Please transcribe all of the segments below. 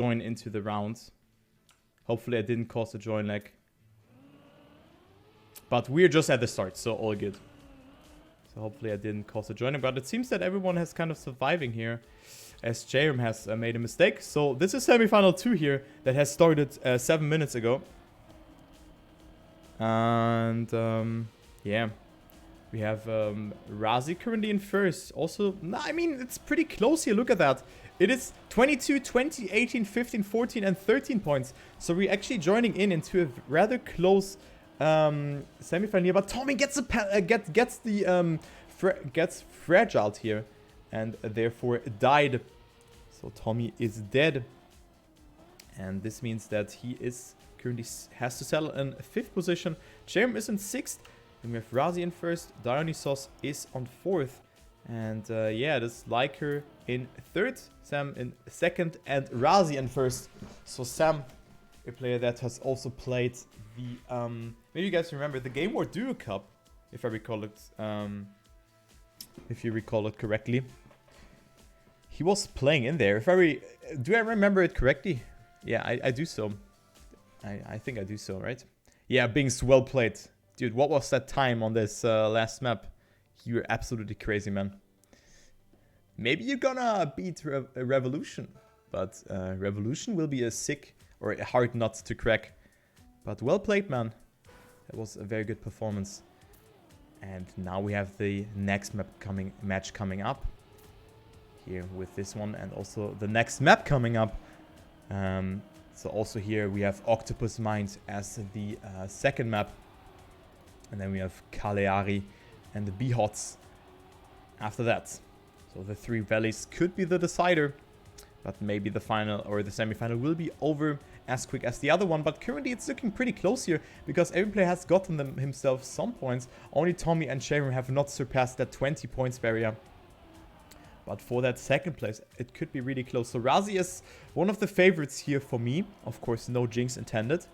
join into the round. Hopefully I didn't cause a join lag. But we're just at the start, so all good. So hopefully I didn't cause a joining. But it seems that everyone has kind of surviving here, as Chayrim has made a mistake. So this is semifinal 2 here that has started 7 minutes ago. And yeah, we have Razii currently in first. Also, I mean, it's pretty close here. Look at that. It is 22, 20, 18, 15, 14, and 13 points. So we're actually joining into a rather close semifinal here. But Tommy gets gets fragile here, and therefore died. So Tommy is dead, and this means that he is currently has to settle in 5th position. Chayrim is in 6th. Then we have Razii in 1st. Dionysos is on 4th. And yeah, this Lyker in 3rd. Sam in 2nd. And Razii in 1st. So Sam, a player that has also played the... maybe you guys remember the Game War Duo Cup. If I recall it... if you recall it correctly. He was playing in there. Do I remember it correctly? Yeah, I do so. I think I do so, right? Yeah, Bings, well played. Dude, what was that time on this last map? You were absolutely crazy, man. Maybe you're gonna beat Revolution. But Revolution will be a sick or a hard nut to crack. But well played, man. That was a very good performance. And now we have the next match coming up. Here with this one. And also the next map coming up. So also here we have Octopus Mines as the second map. And then we have Cagliari and the Behots after that. So the 3 valleys could be the decider. But maybe the final or the semifinal will be over as quick as the other one. But currently it's looking pretty close here, because every player has gotten himself some points. Only Tommy and Chayrim have not surpassed that 20 points barrier. But for that second place, it could be really close. So Razii is one of the favorites here for me. Of course, no jinx intended.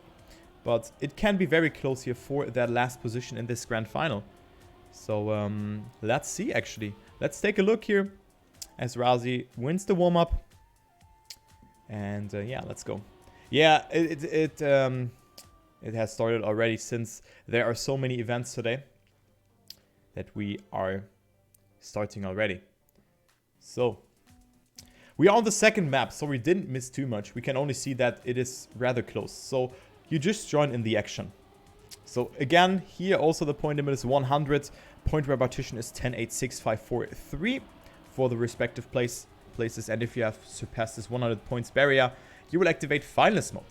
But it can be very close here for that last position in this grand final. So let's see, actually. Let's take a look here as Razii wins the warm-up. And yeah, let's go. Yeah, it has started already, since there are so many events today that we are starting already. So, we are on the second map, so we didn't miss too much. We can only see that it is rather close. So, you just join in the action. So, again, here also the point limit is 100. Point repartition is 10, 8, 6, 5, 4, 3 for the respective places. And if you have surpassed this 100 points barrier, you will activate finalist mode.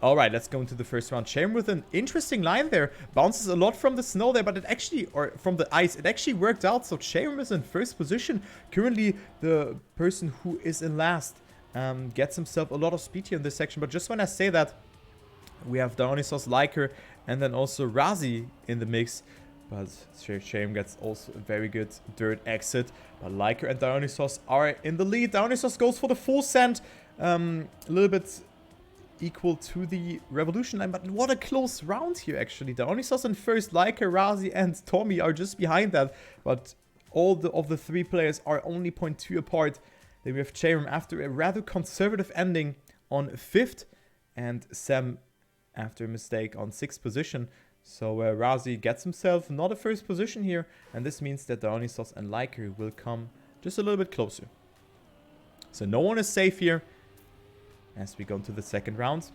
Alright, let's go into the first round. Chayrim with an interesting line there. Bounces a lot from the snow there, but it actually, or from the ice, it actually worked out. So Chayrim is in first position. Currently, the person who is in last gets himself a lot of speed here in this section. But just when I say that, we have Dionysos, Lyker, and then also Razii in the mix. But Chayrim gets also a very good dirt exit. But Lyker and Dionysos are in the lead. Dionysos goes for the full send. A little bit equal to the Revolution line, but what a close round here, actually. Dionysos in first, Lyker, Razii, and Tommy are just behind that, but all of the 3 players are only 0.2 apart. Then we have Chayrim after a rather conservative ending on 5th, and Sam after a mistake on 6th position. So Razii gets himself not a first position here, and this means that Dionysos and Lyker will come just a little bit closer. So no one is safe here as we go into the second round.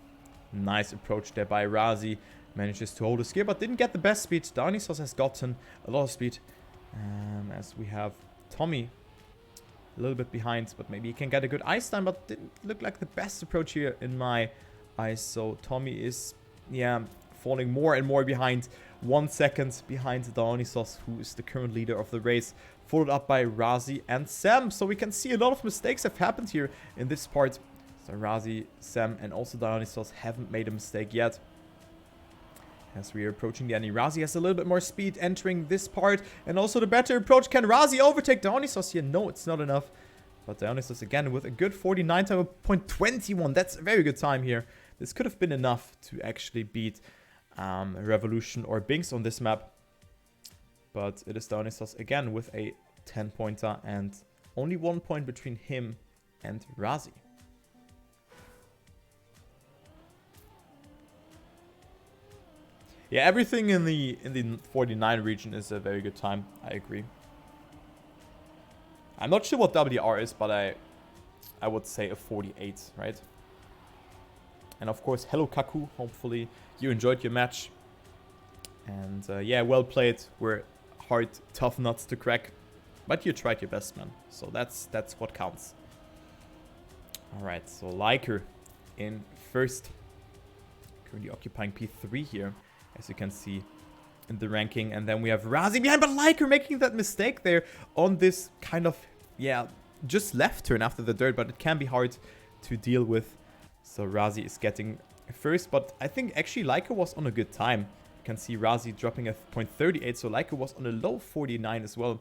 Nice approach there by Razii. Manages to hold his gear, but didn't get the best speed. Dionysos has gotten a lot of speed. As we have Tommy a little bit behind, but maybe he can get a good ice time, but didn't look like the best approach here in my eyes. So Tommy is, yeah, falling more and more behind. 1 second behind Dionysos, who is the current leader of the race. Followed up by Razii and Sam. So we can see a lot of mistakes have happened here in this part. So Razii, Sam, and also Dionysos haven't made a mistake yet. As we are approaching the end, Razii has a little bit more speed entering this part. And also the better approach. Can Razii overtake Dionysos here? No, it's not enough. But Dionysos again with a good 49 time of 0.21. That's a very good time here. This could have been enough to actually beat Revolution or Binks on this map. But it is Dionysos again with a 10-pointer and only 1 point between him and Razii. Yeah, everything in the 49 region is a very good time. I agree. I'm not sure what WR is, but I would say a 48, right? And of course, hello Kaku. Hopefully you enjoyed your match. And yeah, well played. We're hard, tough nuts to crack. But you tried your best, man. So that's what counts. Alright, so Lyker in first. Currently occupying P3 here, as you can see in the ranking. And then we have Razii behind, but Lyker making that mistake there on this kind of, yeah, just left turn after the dirt. But it can be hard to deal with. So Razii is getting first, but I think actually Lyker was on a good time. You can see Razii dropping a 0.38, so Lyker was on a low 49 as well.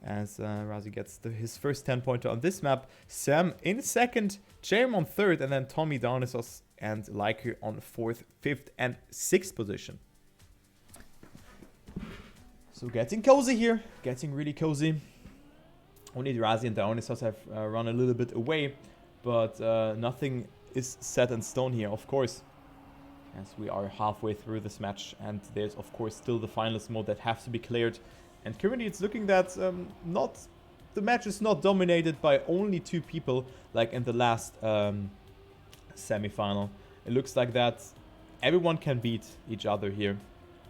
As Razii gets his first 10-pointer on this map. Sam in second, Chayrim on third, and then Tommy, Dionysos, and Lyker on fourth, fifth, and sixth position. So getting cozy here, getting really cozy. Only Razii and Dionysos have run a little bit away, but nothing is set in stone here, of course, as we are halfway through this match, and there's of course still the finalist mode that has to be cleared. And currently it's looking that the match is not dominated by only 2 people like in the last semi-final. It looks like that everyone can beat each other here.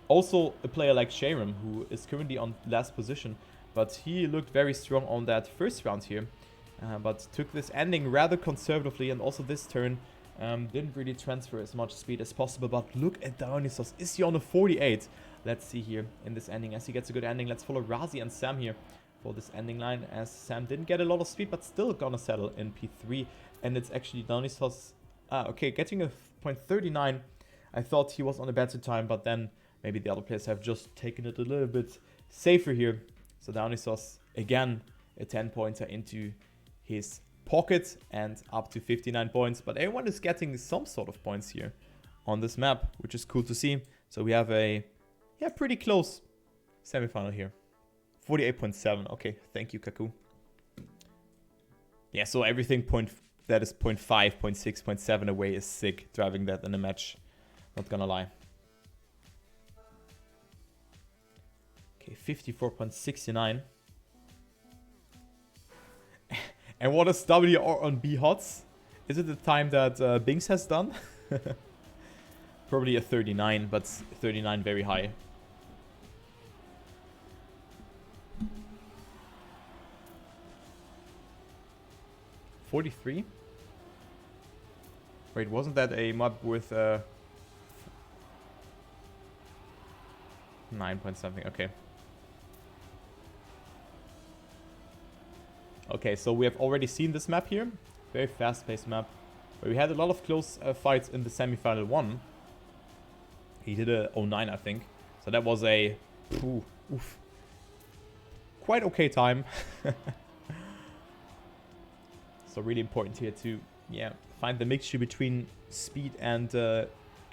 Also a player like Chayrim, who is currently on last position, but he looked very strong on that first round here. But took this ending rather conservatively, and also this turn didn't really transfer as much speed as possible. But look at Dionysos. Is he on a 48? Let's see here in this ending. As he gets a good ending, let's follow Razii and Sam here for this ending line, as Sam didn't get a lot of speed, but still gonna settle in P3. And it's actually Dionysos, okay, getting a 0.39. I thought he was on a better time, but then maybe the other players have just taken it a little bit safer here. So Dionysos, again, a 10-pointer into his pocket and up to 59 points. But everyone is getting some sort of points here on this map, which is cool to see. So we have a, yeah, pretty close semifinal here. 48.7. Okay, thank you, Kaku. Yeah, so everything that is 0.5, 0.6, 0.7 away is sick, driving that in a match. Not gonna lie. Okay, 54.69. And what is WR on B HOTS? Is it the time that Binks has done? Probably a 39, but 39 very high. $43? Wait, wasn't that a map with 9 point something? Okay. Okay, so we have already seen this map here. Very fast-paced map. Where we had a lot of close fights in the semi-final 1. He did a 09, I think. So that was a quite okay time. So really important here to, yeah, find the mixture between speed and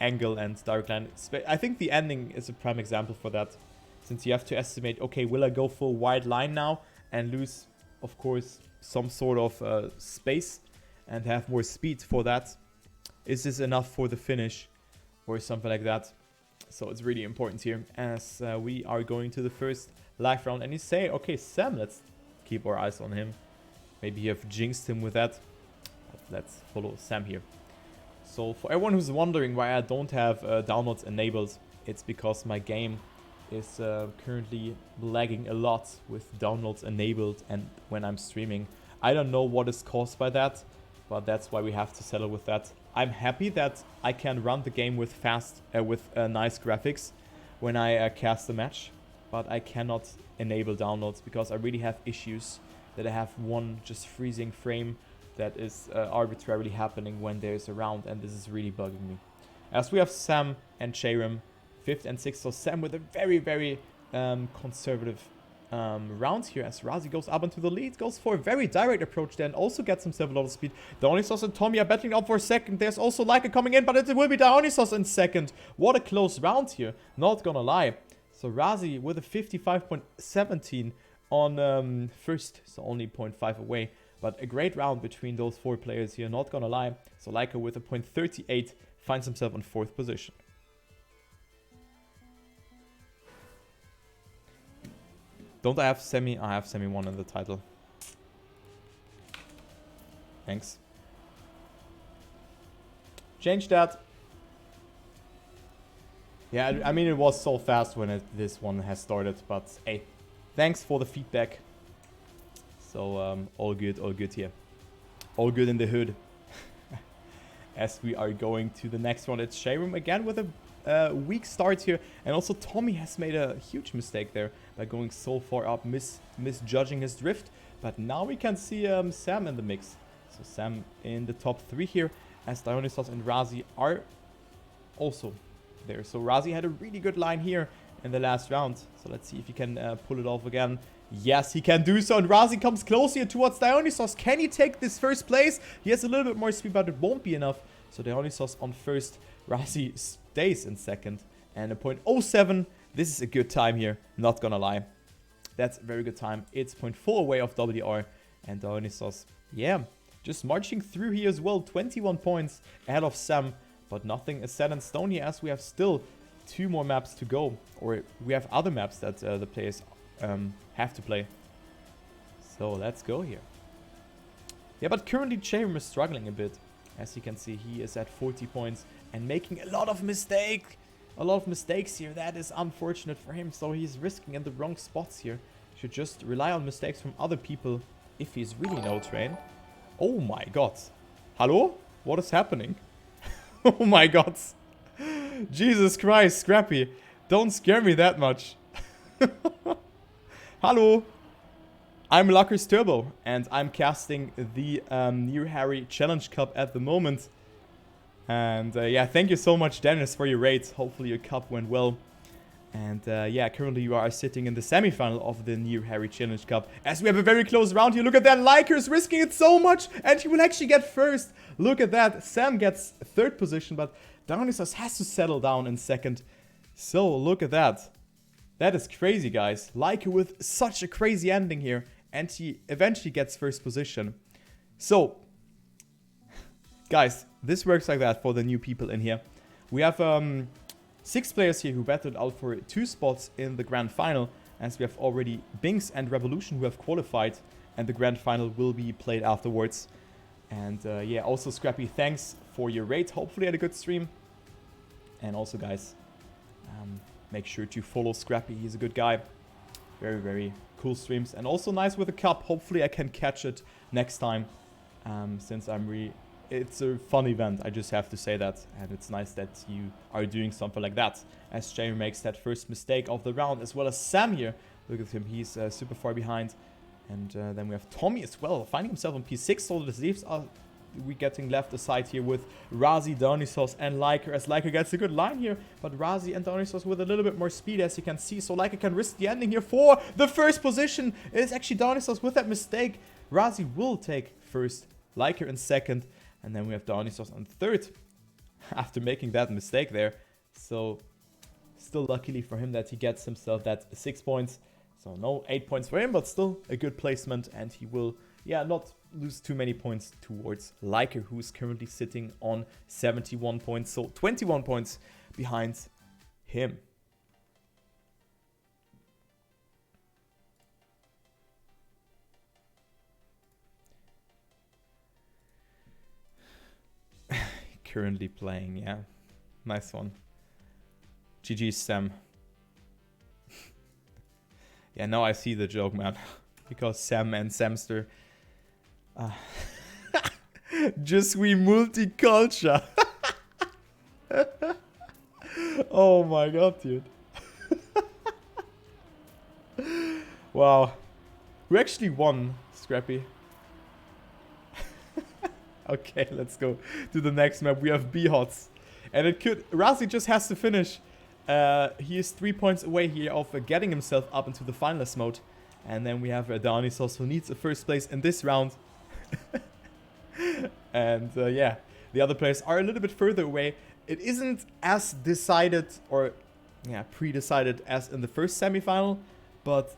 angle and direct line. I think the ending is a prime example for that. Since you have to estimate, okay, will I go for a wide line now and lose, of course, some sort of space and have more speed for that? Is this enough for the finish or something like that? So it's really important here as we are going to the first live round. And you say, okay, Sam, let's keep our eyes on him. Maybe you have jinxed him with that. But let's follow Sam here. So for everyone who's wondering why I don't have downloads enabled, it's because my game is currently lagging a lot with downloads enabled and when I'm streaming. I don't know what is caused by that, but that's why we have to settle with that. I'm happy that I can run the game with nice graphics when I cast the match, but I cannot enable downloads because I really have issues that I have one just freezing frame that is arbitrarily happening when there's a round, and this is really bugging me. As we have Sam and Chayrim 5th and 6th, so Sam with a very, very conservative round here as Razii goes up into the lead, goes for a very direct approach then, also gets himself a lot of speed. Dionysos and Tommy are battling out for a second. There's also Lyker coming in, but it will be Dionysos in second. What a close round here, not gonna lie. So Razii with a 55.17 on first, so only 0.5 away. But a great round between those 4 players here, not gonna lie. So Lyker with a 0.38 finds himself on 4th position. Don't I have semi? I have semi 1 in the title. Thanks. Change that. Yeah, I mean, it was so fast when this one has started, but hey, thanks for the feedback. So, all good here. All good in the hood. As we are going to the next one, it's Chayrim again with a weak start here. And also Tommy has made a huge mistake there by going so far up, misjudging his drift. But now we can see Sam in the mix. So Sam in the top 3 here, as Dionysos and Razii are also there. So Razii had a really good line here in the last round. So let's see if he can pull it off again. Yes, he can do so. And Razii comes close here towards Dionysos. Can he take this first place? He has a little bit more speed, but it won't be enough. So Dionysos on first. Razii stays in second. And a 0.07. This is a good time here. Not gonna lie. That's a very good time. It's 0.4 away of WR. And Dionysos, yeah, just marching through here as well. 21 points ahead of Sam. But nothing is set in stone here, as we have still 2 more maps to go. Or we have other maps that the players have to play. So let's go here. Yeah, but currently Chayrim is struggling a bit. As you can see, he is at 40 points and making a lot of mistakes here. That is unfortunate for him. So he's risking in the wrong spots here. Should just rely on mistakes from other people if he's really no train. Oh my god. Hello? What is happening? Oh my god. Jesus Christ, Scrappy. Don't scare me that much. Hello. I'm LuckersTurbo and I'm casting the Near Harry Challenge Cup at the moment. And yeah, thank you so much, Dennis, for your raid. Hopefully your cup went well. And yeah, currently you are sitting in the semi-final of the Near Harry Challenge Cup. As we have a very close round here. Look at that. Lyker is risking it so much. And he will actually get first. Look at that. Sam gets 3rd position. But Dionysos has to settle down in 2nd. So look at that. That is crazy, guys. Lyker with such a crazy ending here. And he eventually gets 1st position. So, guys, this works like that for the new people in here. We have 6 players here who battled out for 2 spots in the grand final, as we have already Binks and Revolution who have qualified, and the grand final will be played afterwards. And yeah, also Scrappy, thanks for your raid. Hopefully you had a good stream. And also, guys, make sure to follow Scrappy. He's a good guy. Very, very cool streams. And also nice with a cup. Hopefully I can catch it next time, since it's a fun event, I just have to say that. And it's nice that you are doing something like that. As Chayrim makes that first mistake of the round, as well as Sam here. Look at him, he's super far behind. And then we have Tommy as well, finding himself on P6. So the leaves are we getting left aside here with Razii, Dionysos, and Lyker. As Lyker gets a good line here, but Razii and Dionysos with a little bit more speed, as you can see. So Lyker can risk the ending here for the 1st position. It is actually Dionysos with that mistake. Razii will take 1st, Lyker in 2nd. And then we have Dionysos on 3rd after making that mistake there. So still luckily for him that he gets himself that 6 points. So no 8 points for him, but still a good placement. And he will, yeah, not lose too many points towards Lyker, who is currently sitting on 71 points. So 21 points behind him. Currently playing, yeah. Nice one. GG, Sam. Yeah, now I see the joke, man. Because Sam and Samster. Just we multiculture. Oh my god, dude. Wow. We actually won, Scrappy. Okay, let's go to the next map. We have B-Hots. And it could... Razii just has to finish. He is 3 points away here of getting himself up into the finalist mode. And then we have Dionysos, who needs a 1st place in this round. And yeah, the other players are a little bit further away. It isn't as decided or yeah, pre-decided as in the first semifinal. But,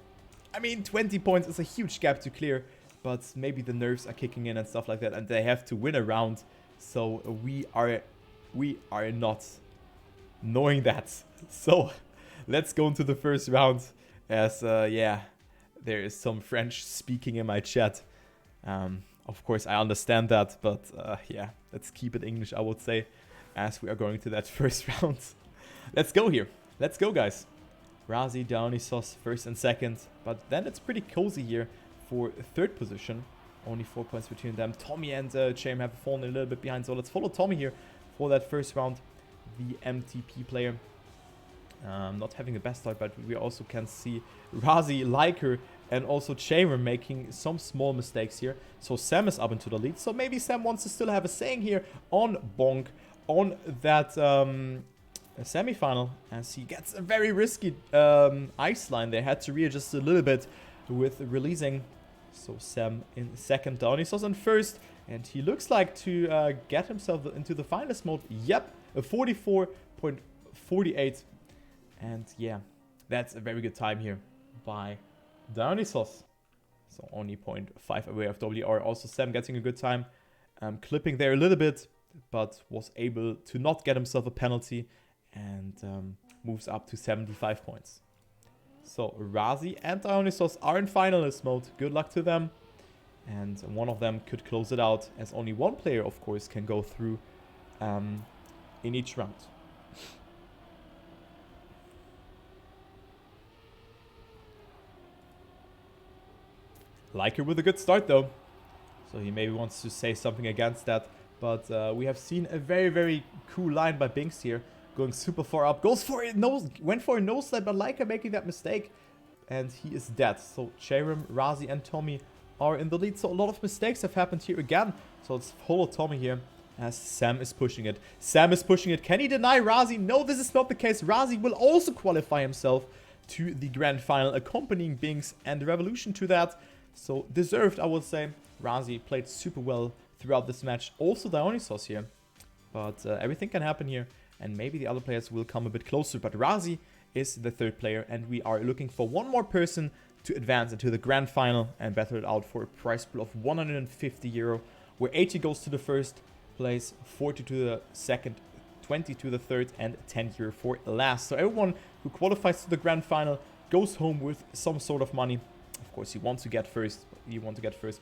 I mean, 20 points is a huge gap to clear. But maybe the nerves are kicking in and stuff like that, and they have to win a round. So we are not knowing that. So let's go into the first round. As yeah, there is some French speaking in my chat. Of course, I understand that, but yeah, let's keep it English, I would say, as we are going to that first round. Let's go here. Let's go, guys. Razii, Dionysos, first and second. But then it's pretty cozy here for third position. Only 4 points between them. Tommy and Chayrim have fallen a little bit behind, so let's follow Tommy here for that first round. The MTP player. Not having the best start, but we also can see Razii, Lyker, and also Chayrim making some small mistakes here. So Sam is up into the lead. So maybe Sam wants to still have a saying here on Bonk, on that semifinal, as he gets a very risky ice line. They had to readjust a little bit with releasing. So Sam in second, Dionysos in first, and he looks like to get himself into the finalist mode. Yep, a 44.48. And yeah, that's a very good time here by Dionysos. So only 0.5 away of WR. Also Sam getting a good time. Clipping there a little bit, but was able to not get himself a penalty and moves up to 75 points. So Razii and Dionysos are in finalist mode. Good luck to them. And one of them could close it out, as only one player, of course, can go through in each round. Lyker with a good start though, so he maybe wants to say something against that, but we have seen a very, very cool line by Binks here, going super far up, goes for it, went for a nose slide, but Lyker making that mistake, and he is dead. So Chayrim, Razii, and Tommy are in the lead, so a lot of mistakes have happened here again. So let's follow Tommy here, as Sam is pushing it. Sam is pushing it. Can he deny Razii? No, this is not the case. Razii will also qualify himself to the grand final, accompanying Binks and the Revolution to that. So deserved, I would say. Razii played super well throughout this match. Also Dionysos here. But everything can happen here. And maybe the other players will come a bit closer. But Razii is the third player. And we are looking for one more person to advance into the grand final and battle it out for a prize pool of 150 euro. Where 80 goes to the first place, 40 to the second, 20 to the third, and 10 euro for last. So everyone who qualifies to the grand final goes home with some sort of money. Of course, you want to get first,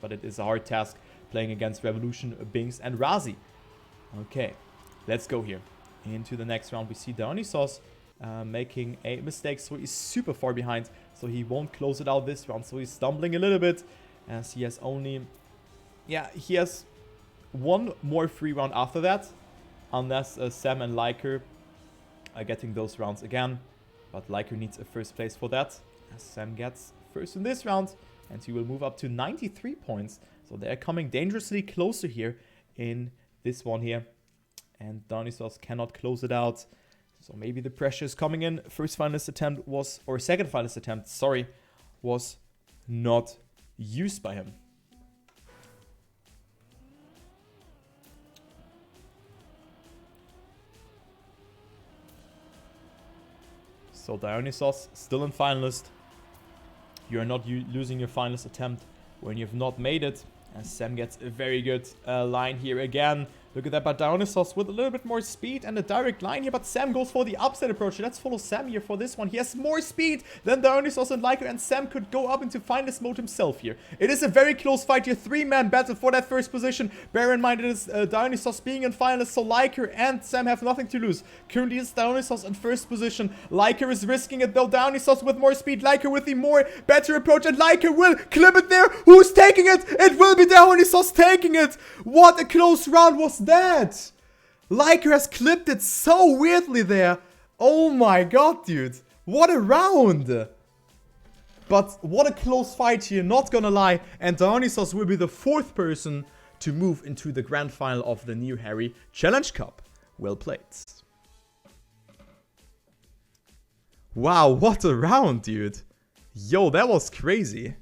but it is a hard task playing against Revolution, Binks, and Razii. Okay, let's go here. Into the next round, we see Dionysos making a mistake, so he's super far behind, so he won't close it out this round. So he's stumbling a little bit, as he has only... Yeah, he has one more free round after that, unless Sam and Lyker are getting those rounds again. But Lyker needs a first place for that, as Sam gets first in this round, and he will move up to 93 points. So they're coming dangerously closer here in this one here, and Dionysos cannot close it out. So maybe the pressure is coming in. First finalist attempt was, or second finalist attempt, sorry, was not used by him. So Dionysos still in finalist. You are not losing your finalist attempt when you have not made it. As Sam gets a very good line here again. Look at that, but Dionysos with a little bit more speed and a direct line here. But Sam goes for the upside approach. Let's follow Sam here for this one. He has more speed than Dionysos and Lyker, and Sam could go up into finalist mode himself here. It is a very close fight here. 3-man battle for that first position. Bear in mind it is Dionysos being in finalist, so Lyker and Sam have nothing to lose. Currently it's Dionysos in first position. Lyker is risking it though. Dionysos with more speed. Lyker with the better approach, and Lyker will clip it there. Who's taking it? It will be Dionysos taking it. What a close round was that? Lyker has clipped it so weirdly there. Oh my god, dude. What a round. But what a close fight here, not gonna lie. And Dionysos will be the fourth person to move into the grand final of the New Harry Challenge Cup. Well played. Wow, what a round, dude. Yo, that was crazy.